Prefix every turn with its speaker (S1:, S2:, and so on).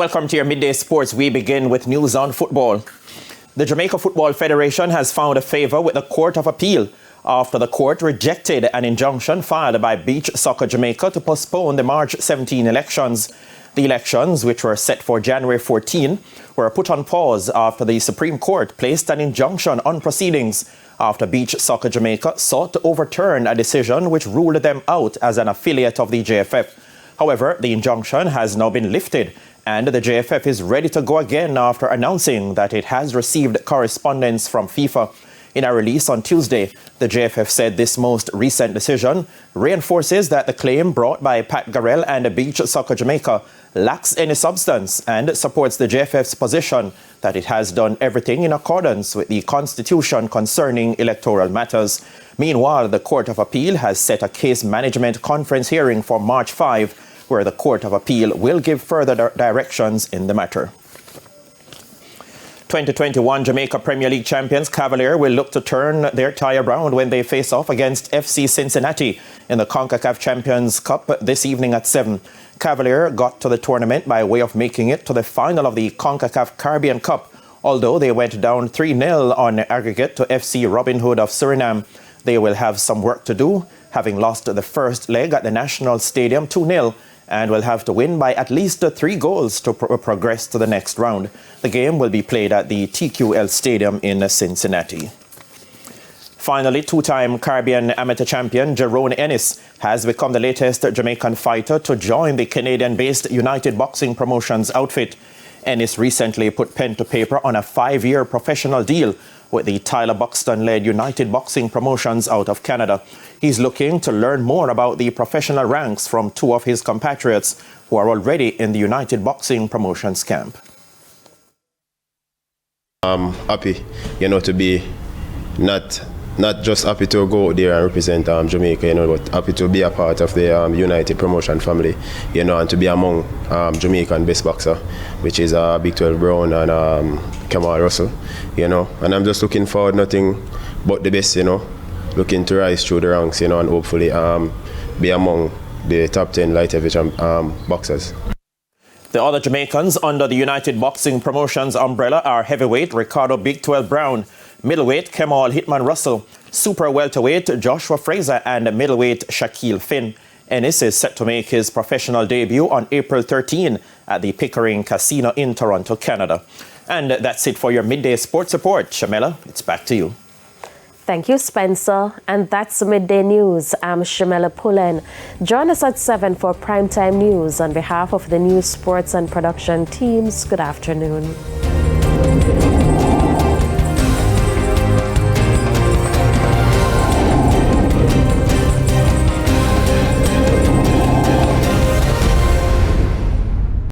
S1: Welcome to your Midday Sports. We begin with news on football. The Jamaica Football Federation has found a favour with the Court of Appeal after the court rejected an injunction filed by Beach Soccer Jamaica to postpone the March 17 elections. The elections, which were set for January 14, were put on pause after the Supreme Court placed an injunction on proceedings after Beach Soccer Jamaica sought to overturn a decision which ruled them out as an affiliate of the JFF. However, the injunction has now been lifted, and the JFF is ready to go again after announcing that it has received correspondence from FIFA. In a release on Tuesday, the JFF said this most recent decision reinforces that the claim brought by Pat Garrell and Beach Soccer Jamaica lacks any substance and supports the JFF's position that it has done everything in accordance with the Constitution concerning electoral matters. Meanwhile, the Court of Appeal has set a case management conference hearing for March 5, where the Court of Appeal will give further directions in the matter. 2021 Jamaica Premier League champions Cavalier will look to turn their tie around when they face off against FC Cincinnati in the CONCACAF Champions Cup this evening at 7. Cavalier got to the tournament by way of making it to the final of the CONCACAF Caribbean Cup, although they went down 3-0 on aggregate to FC Robin Hood of Suriname. They will have some work to do, having lost the first leg at the National Stadium 2-0, and will have to win by at least 3 goals to progress to the next round. The game will be played at the TQL Stadium in Cincinnati. Finally, two-time Caribbean amateur champion Jerome Ennis has become the latest Jamaican fighter to join the Canadian-based United Boxing Promotions outfit. Ennis recently put pen to paper on a 5-year professional deal with the Tyler Buxton-led United Boxing Promotions out of Canada. He's looking to learn more about the professional ranks from 2 of his compatriots who are already in the United Boxing Promotions camp.
S2: I'm happy, to be not just happy to go out there and represent Jamaica, but happy to be a part of the United Promotion family, and to be among Jamaican best boxer, which is Big 12 Brown and Kamal Russell, and I'm just looking forward nothing but the best, looking to rise through the ranks, and hopefully be among the top 10 light heavyweight boxers.
S1: The other Jamaicans under the United Boxing Promotions umbrella are heavyweight Ricardo Big 12 Brown, middleweight Kamal Hitman Russell, super welterweight Joshua Fraser, and middleweight Shaquille Finn. Ennis is set to make his professional debut on April 13 at the Pickering Casino in Toronto, Canada. And that's it for your Midday Sports Report. Shamela, it's back to you.
S3: Thank you, Spencer. And that's Midday News. I'm Shamela Pullen. Join us at 7 for Primetime News. On behalf of the news, sports, and production teams, good afternoon.